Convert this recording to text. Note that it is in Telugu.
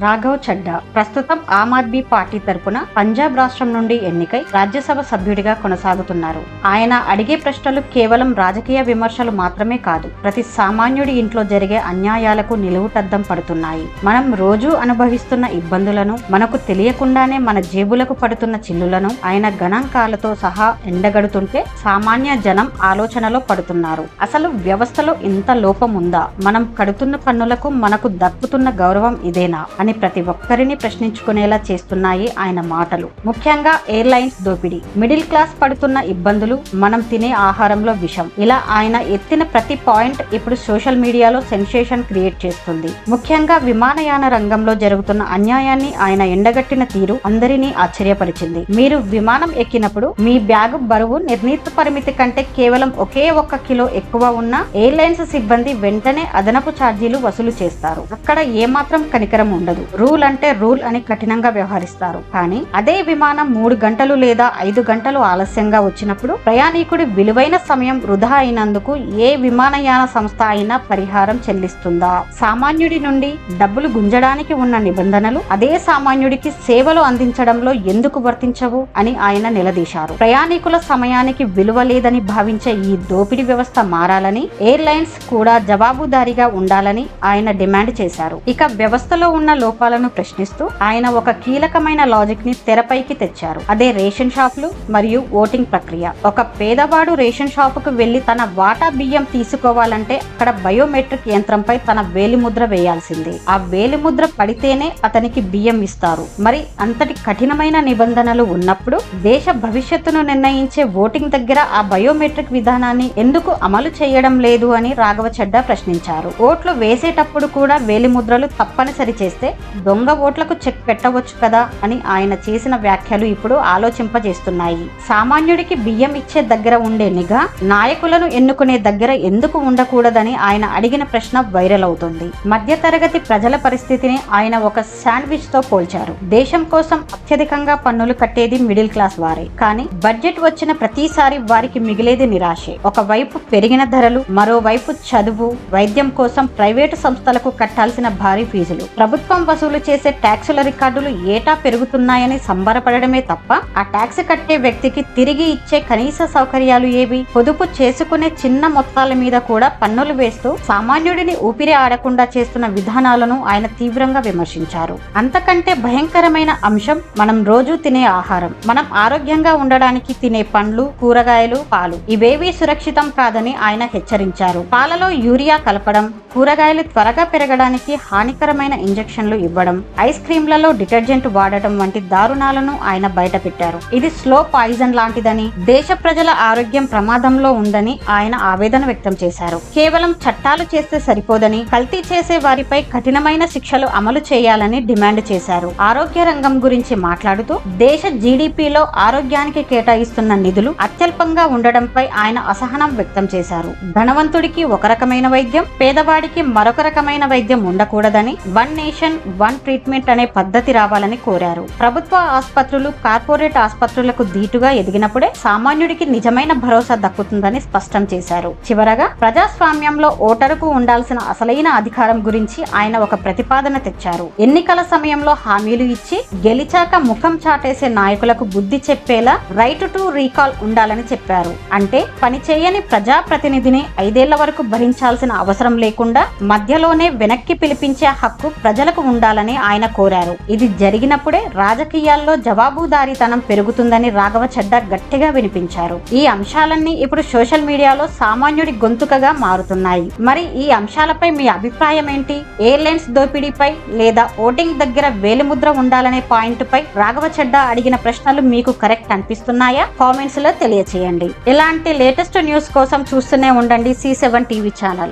రాఘవ్ చడ్డా ప్రస్తుతం ఆమ్ ఆద్మీ పార్టీ తరపున పంజాబ్ రాష్ట్రం నుండి ఎన్నికై రాజ్యసభ సభ్యుడిగా కొనసాగుతున్నారు. ఆయన అడిగే ప్రశ్నలు కేవలం రాజకీయ విమర్శలు మాత్రమే కాదు, ప్రతి సామాన్యుడి ఇంట్లో జరిగే అన్యాయాలకు నిలువుటద్దం పడుతున్నాయి. మనం రోజూ అనుభవిస్తున్న ఇబ్బందులను, మనకు తెలియకుండానే మన జేబులకు పడుతున్న చిల్లులను ఆయన గణాంకాలతో సహా ఎండగడుతుంటే సామాన్య జనం ఆలోచనలో పడుతున్నారు. అసలు వ్యవస్థలో ఇంత లోపం ఉందా? మనం కడుతున్న పన్నులకు మనకు దక్కుతున్న గౌరవం ఇదేనా అని ప్రతి ఒక్కరిని ప్రశ్నించుకునేలా చేస్తున్నాయి ఆయన మాటలు. ముఖ్యంగా ఎయిర్లైన్స్ దోపిడీ, మిడిల్ క్లాస్ పడుతున్న ఇబ్బందులు, మనం తినే ఆహారంలో విషం, ఇలా ఆయన ఎత్తిన ప్రతి పాయింట్ ఇప్పుడు సోషల్ మీడియాలో సెన్సేషన్ క్రియేట్ చేస్తుంది. ముఖ్యంగా విమానయాన రంగంలో జరుగుతున్న అన్యాయాన్ని ఆయన ఎండగట్టిన తీరు అందరినీ ఆశ్చర్యపరిచింది. మీరు విమానం ఎక్కినప్పుడు మీ బ్యాగు బరువు నిర్ణీత పరిమితి కంటే కేవలం ఒకే 1 కిలో ఎక్కువ ఉన్న ఎయిర్లైన్స్ సిబ్బంది వెంటనే అదనపు ఛార్జీలు వసూలు చేస్తారు. అక్కడ ఏమాత్రం కనికరం ఉండదు. రూల్ అంటే రూల్ అని కఠినంగా వ్యవహరిస్తారు. కానీ అదే విమానం 3 గంటలు లేదా 5 గంటలు ఆలస్యంగా వచ్చినప్పుడు ప్రయాణికుడి విలువైన సమయం వృధా అయినందుకు ఏ విమానయాన సంస్థ అయినా పరిహారం చెల్లిస్తుందా? సామాన్యుడి నుండి డబ్బులు గుంజడానికి ఉన్న నిబంధనలు అదే సామాన్యుడికి సేవలు అందించడంలో ఎందుకు వర్తించవు అని ఆయన నిలదీశారు. ప్రయాణికుల సమయానికి విలువ లేదని భావించే ఈ దోపిడీ వ్యవస్థ మారాలని, ఎయిర్లైన్స్ కూడా జవాబుదారీగా ఉండాలని ఆయన డిమాండ్ చేశారు. ఇక వ్యవస్థలో ఉన్న లోపాలను ప్రశ్నిస్తూ ఆయన ఒక కీలకమైన లాజిక్ ని తెరపైకి తెచ్చారు. అదే రేషన్ షాపులు మరియు ఓటింగ్ ప్రక్రియ. ఒక పేదవాడు రేషన్ షాపుకు వెళ్లి తన వాటా బియ్యం తీసుకోవాలంటే అక్కడ బయోమెట్రిక్ యంత్రంపై తన వేలిముద్ర వేయాల్సిందే. ఆ వేలిముద్ర పడితేనే అతనికి బియ్యం ఇస్తారు. మరి అంతటి కఠినమైన నిబంధనలు ఉన్నప్పుడు దేశ భవిష్యత్తును నిర్ణయించే ఓటింగ్ దగ్గర ఆ బయోమెట్రిక్ విధానాన్ని ఎందుకు అమలు చేయడం లేదు అని రాఘవ చడ్డా ప్రశ్నించారు. ఓట్లు వేసేటప్పుడు కూడా వేలిముద్రలు తప్పనిసరి చేస్తే దొంగ ఓట్లకు చెక్ పెట్టవచ్చు కదా అని ఆయన చేసిన వ్యాఖ్యలు ఇప్పుడు ఆలోచింపజేస్తున్నాయి. సామాన్యుడికి బియ్యం ఇచ్చే దగ్గర ఉండే నిఘా నాయకులను ఎన్నుకునే దగ్గర ఎందుకు ఉండకూడదని ఆయన అడిగిన ప్రశ్న వైరల్ అవుతుంది. మధ్యతరగతి ప్రజల పరిస్థితిని ఆయన ఒక శాండ్విచ్ తో పోల్చారు. దేశం కోసం అత్యధికంగా పన్నులు కట్టేది మిడిల్ క్లాస్ వారే. కానీ బడ్జెట్ వచ్చిన ప్రతిసారి వారికి మిగిలేది నిరాశే. ఒకవైపు పెరిగిన ధరలు, మరోవైపు చదువు, వైద్యం కోసం ప్రైవేటు సంస్థలకు కట్టాల్సిన భారీ ఫీజులు, ప్రభుత్వం వసూలు చేసే ట్యాక్సుల రికార్డులు ఏటా పెరుగుతున్నాయని సంబరపడమే తప్ప ఆ ట్యాక్స్ కట్టే వ్యక్తికి తిరిగి ఇచ్చే కనీస సౌకర్యాలు ఏవి? పొదుపు చేసుకునే చిన్న మొత్తాల మీద కూడా పన్నులు వేస్తూ సామాన్యుడిని ఊపిరి ఆడకుండా చేస్తున్న విధానాలను ఆయన తీవ్రంగా విమర్శించారు. అంతకంటే భయంకరమైన అంశం మనం రోజు తినే ఆహారం. మనం ఆరోగ్యంగా ఉండడానికి తినే పండ్లు, కూరగాయలు, పాలు ఇవేవీ సురక్షితం కాదని ఆయన హెచ్చరించారు. పాలలో యూరియా కలపడం, కూరగాయలు త్వరగా పెరగడానికి హానికరమైన ఇంజెక్షన్లు ఇవ్వడం, ఐస్ క్రీంలలో డిటర్జెంట్ వాడటం వంటి దారుణాలను ఆయన బయటపెట్టారు. ఇది స్లో పాయిజన్ లాంటిదని, దేశ ప్రజల ఆరోగ్యం ప్రమాదంలో ఉందని ఆయన ఆవేదన వ్యక్తం చేశారు. కేవలం చట్టాలు చేస్తే సరిపోదని, కల్తీ చేసే వారిపై కఠినమైన శిక్షలు అమలు చేయాలని డిమాండ్ చేశారు. ఆరోగ్య రంగం గురించి మాట్లాడుతూ దేశ జీడీపీలో ఆరోగ్యానికి కేటాయిస్తున్న నిధులు అత్యల్పంగా ఉండడంపై ఆయన అసహనం వ్యక్తం చేశారు. ధనవంతుడికి ఒక రకమైన వైద్యం, పేదవాడికి మరొక రకమైన వైద్యం ఉండకూడదని, 1 నేషన్ 1 ట్రీట్మెంట్ అనే పద్ధతి రావాలని కోరారు. ప్రభుత్వ ఆసుపత్రులు కార్పొరేట్ ఆసుపత్రులకు ధీటుగా ఎదిగినప్పుడే సామాన్యుడికి నిజమైన భరోసా దక్కుతుందని స్పష్టం చేశారు. చివరగా ప్రజాస్వామ్యంలో ఓటరుకు ఉండాల్సిన అసలైన అధికారం గురించి ఆయన ఒక ప్రతిపాదన తెచ్చారు. ఎన్నికల సమయంలో హామీలు ఇచ్చి గెలిచాక ముఖం చాటేసే నాయకులకు బుద్ధి చెప్పేలా రైట్ టు రీకాల్ ఉండాలని చెప్పారు. అంటే పని చేయని ప్రజాప్రతినిధిని 5 ఏళ్ల వరకు భరించాల్సిన అవసరం లేకుండా మధ్యలోనే వెనక్కి పిలిపించే హక్కు ప్రజలకు ఉండాలని ఆయన కోరారు. ఇది జరిగినప్పుడే రాజకీయాల్లో జవాబుదారీతనం పెరుగుతుందని రాఘవ చడ్డా గట్టిగా వినిపించారు. ఈ అంశాలన్నీ ఇప్పుడు సోషల్ మీడియాలో సామాన్యుడి గొంతుకగా మారుతున్నాయి. మరి ఈ అంశాలపై మీ అభిప్రాయం ఏంటి? ఎయిర్లైన్స్ దోపిడీపై లేదా ఓటింగ్ దగ్గర వేలిముద్ర ఉండాలనే పాయింట్ పై రాఘవ చడ్డా అడిగిన ప్రశ్నలు మీకు కరెక్ట్ అనిపిస్తున్నాయా? కామెంట్స్ లో తెలియచేయండి. ఇలాంటి లేటెస్ట్ న్యూస్ కోసం చూస్తూనే ఉండండి C7 టీవీ ఛానల్.